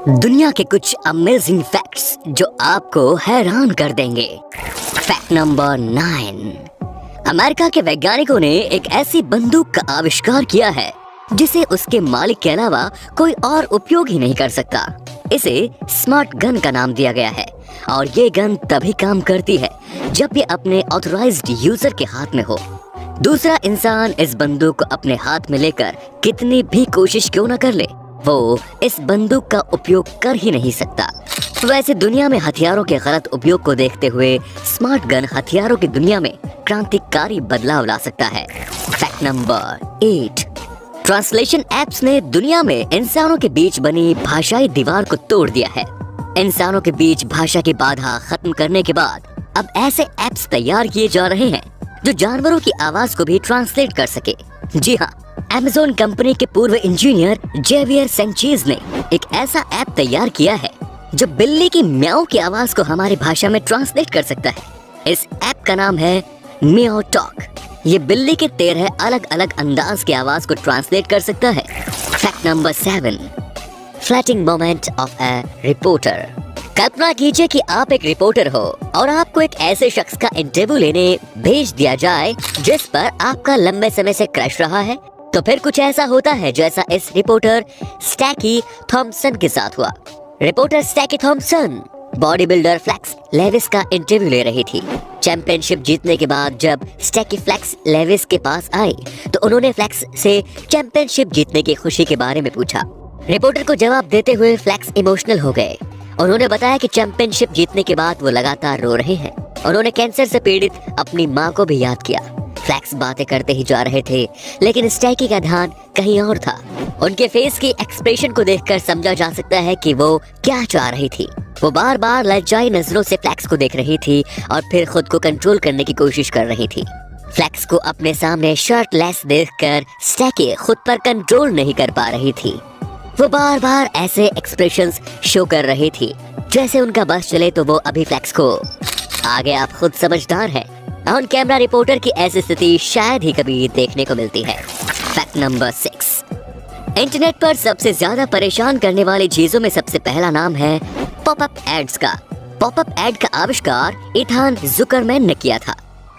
दुनिया के कुछ अमेजिंग फैक्ट्स जो आपको हैरान कर देंगे। Fact number 9। अमेरिका के वैज्ञानिकों ने एक ऐसी बंदूक का आविष्कार किया है जिसे उसके मालिक के अलावा कोई और उपयोग ही नहीं कर सकता। इसे स्मार्ट गन का नाम दिया गया है और ये गन तभी काम करती है जब ये अपने ऑथराइज्ड यूजर के हाथ में हो। दूसरा इंसान इस बंदूक को अपने हाथ में लेकर कितनी भी कोशिश क्यों न कर ले, वो इस बंदूक का उपयोग कर ही नहीं सकता। वैसे दुनिया में हथियारों के गलत उपयोग को देखते हुए स्मार्ट गन हथियारों की दुनिया में क्रांतिकारी बदलाव ला सकता है। Fact number 8। ट्रांसलेशन एप्स ने दुनिया में इंसानों के बीच बनी भाषाई दीवार को तोड़ दिया है। इंसानों के बीच भाषा की बाधा खत्म करने के बाद अब ऐसे एप्स तैयार किए जा रहे हैं जो जानवरों की आवाज को भी ट्रांसलेट कर सके। जी हाँ, अमेज़न कंपनी के पूर्व इंजीनियर जेवियर सेंचेज ने एक ऐसा ऐप तैयार किया है जो बिल्ली की म्याऊ की आवाज को हमारी भाषा में ट्रांसलेट कर सकता है। इस ऐप का नाम है मियाओ टॉक। ये बिल्ली के 13 अलग अलग अंदाज की आवाज को ट्रांसलेट कर सकता है। Fact number 7। Flirting moment of a reporter. कल्पना कीजिए कि आप एक रिपोर्टर हो और आपको एक ऐसे शख्स का इंटरव्यू लेने भेज दिया जाए जिस पर आपका लंबे समय से क्रश रहा है। तो फिर कुछ ऐसा होता है जैसा इस रिपोर्टर स्टैकी थॉम्पसन के साथ हुआ। Reporter Stacey Thompson bodybuilder Flex Lewis का इंटरव्यू ले रही थी। चैंपियनशिप जीतने के बाद जब स्टैकी फ्लैक्स लेविस के पास आई तो उन्होंने फ्लैक्स से चैंपियनशिप जीतने की खुशी के बारे में पूछा। रिपोर्टर को जवाब देते हुए फ्लैक्स इमोशनल हो गए। उन्होंने बताया कि चैंपियनशिप जीतने के बाद वो लगातार रो रहे हैं। उन्होंने कैंसर से पीड़ित अपनी माँ को भी याद किया। फ्लैक्स बातें करते ही जा रहे थे लेकिन स्टैकी का ध्यान कहीं और था। उनके फेस की एक्सप्रेशन को देखकर समझा जा सकता है कि वो क्या चाह रही थी। वो बार बार लज्जाई नजरों से फ्लैक्स को देख रही थी और फिर खुद को कंट्रोल करने की कोशिश कर रही थी। फ्लैक्स को अपने सामने शर्टलेस देखकर स्टैकी खुद पर कंट्रोल नहीं कर पा रही थी। वो बार बार ऐसे एक्सप्रेशंस शो कर रही थी जैसे उनका बस चले तो वो अभी फ्लैक्स को आगे आप खुद समझदार हैं। ऑन कैमरा रिपोर्टर की ऐसी स्थिति शायद ही कभी देखने को मिलती है। Fact number 6। इंटरनेट पर सबसे ज्यादा परेशान करने वाली चीजों में सबसे पहला नाम है पॉपअप एड्स का। पॉपअप एड का आविष्कार इथान जुकरमैन ने किया था।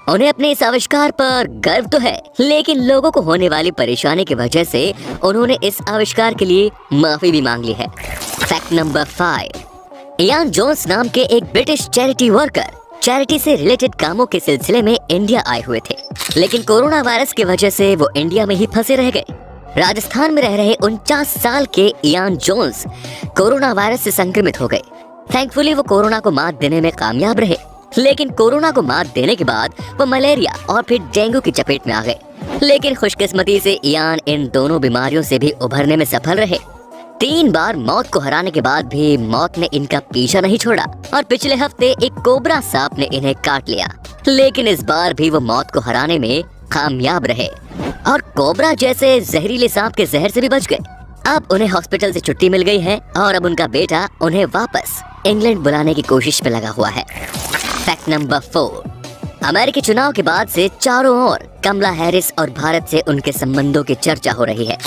उन्हें अपने इस आविष्कार पर गर्व तो है लेकिन लोगों को होने वाली परेशानी की वजह से उन्होंने इस आविष्कार के लिए माफी भी मांग ली है। Fact number 5। इयान जोन्स नाम के एक ब्रिटिश चैरिटी वर्कर चैरिटी से रिलेटेड कामों के सिलसिले में इंडिया आए हुए थे लेकिन कोरोना वायरस की वजह से वो इंडिया में ही फंसे रह गए। राजस्थान में रह रहे 49 साल के इयान जोन्स कोरोना वायरस से संक्रमित हो गए। थैंकफुली वो कोरोना को मात देने में कामयाब रहे लेकिन कोरोना को मात देने के बाद वो मलेरिया और फिर डेंगू की चपेट में आ गए। लेकिन खुशकिस्मती से इयान इन दोनों बीमारियों से भी उभरने में सफल रहे। 3 बार मौत को हराने के बाद भी मौत ने इनका पीछा नहीं छोड़ा और पिछले हफ्ते एक कोबरा सांप ने इन्हें काट लिया लेकिन इस बार भी वो मौत को हराने में कामयाब रहे और कोबरा जैसे जहरीले सांप के जहर से भी बच गए। अब उन्हें हॉस्पिटल से छुट्टी मिल गई है और अब उनका बेटा उन्हें वापस इंग्लैंड बुलाने की कोशिश में लगा हुआ है। Fact number 4। अमेरिकी चुनाव के बाद से चारों ओर कमला हैरिस और भारत से उनके संबंधों की चर्चा हो रही है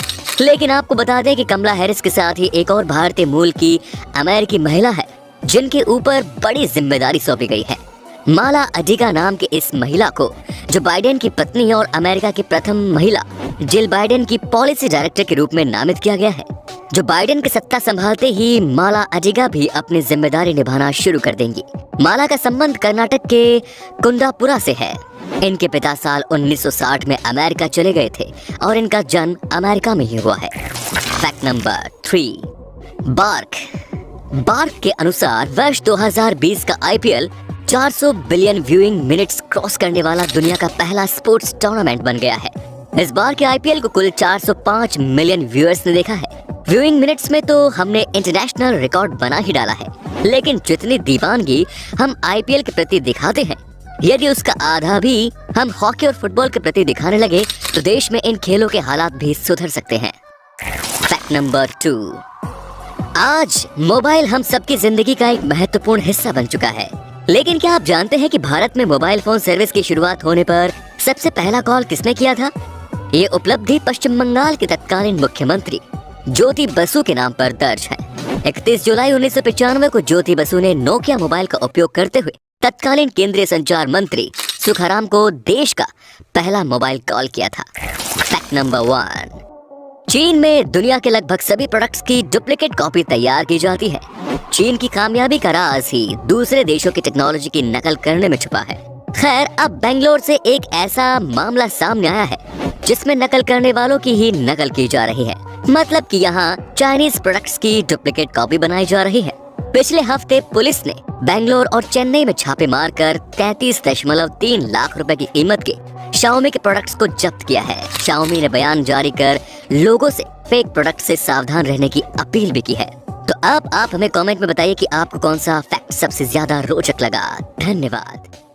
लेकिन आपको बता दें कि कमला हैरिस के साथ ही एक और भारतीय मूल की अमेरिकी महिला है जिनके ऊपर बड़ी जिम्मेदारी सौंपी गई है। माला अडिगा नाम की इस महिला को जो बाइडेन की पत्नी और अमेरिका की प्रथम महिला जिल बाइडेन की पॉलिसी डायरेक्टर के रूप में नामित किया गया है। जो बाइडेन की सत्ता संभालते ही माला अडिगा भी अपनी जिम्मेदारी निभाना शुरू कर देंगी। माला का संबंध कर्नाटक के कुंदापुरा से है। इनके पिता साल 1960 में अमेरिका चले गए थे और इनका जन्म अमेरिका में ही हुआ है। Fact number 3। बार्क के अनुसार वर्ष 2020 का IPL 400 billion viewing minutes cross करने वाला दुनिया का पहला स्पोर्ट्स टूर्नामेंट बन गया है। इस बार के आईपीएल को कुल 405 मिलियन व्यूअर्स ने देखा है। व्यूइंग मिनट्स में तो हमने इंटरनेशनल रिकॉर्ड बना ही डाला है लेकिन जितनी दीवानगी हम आईपीएल के प्रति दिखाते हैं यदि उसका आधा भी हम हॉकी और फुटबॉल के प्रति दिखाने लगे तो देश में इन खेलों के हालात भी सुधर सकते हैं। Fact number 2। आज मोबाइल हम सबकी जिंदगी का एक महत्वपूर्ण हिस्सा बन चुका है लेकिन क्या आप जानते हैं कि भारत में मोबाइल फोन सर्विस की शुरुआत होने पर सबसे पहला कॉल किसने किया था? ये उपलब्धि पश्चिम बंगाल के तत्कालीन मुख्यमंत्री ज्योति बसु के नाम पर दर्ज है। 31 जुलाई 1995 को ज्योति बसु ने नोकिया मोबाइल का उपयोग करते हुए तत्कालीन केंद्रीय संचार मंत्री सुखाराम को देश का पहला मोबाइल कॉल किया था। फैक्ट नंबर 1, चीन में दुनिया के लगभग सभी प्रोडक्ट्स की डुप्लीकेट कॉपी तैयार की जाती है। चीन की कामयाबी का राज ही दूसरे देशों की टेक्नोलॉजी की नकल करने में छुपा है। खैर, अब बेंगलोर से एक ऐसा मामला सामने आया है जिसमें नकल करने वालों की ही नकल की जा रही है। मतलब कि यहाँ चाइनीज प्रोडक्ट्स की डुप्लीकेट कॉपी बनाई जा रही है। पिछले हफ्ते पुलिस ने बेंगलोर और चेन्नई में छापे मारकर 33.3 लाख रुपए की कीमत के Xiaomi के प्रोडक्ट्स को जब्त किया है। Xiaomi ने बयान जारी कर लोगों से फेक प्रोडक्ट से सावधान रहने की अपील भी की है। तो अब आप हमें कमेंट में बताइए कि आपको कौन सा फैक्ट सबसे ज्यादा रोचक लगा। धन्यवाद।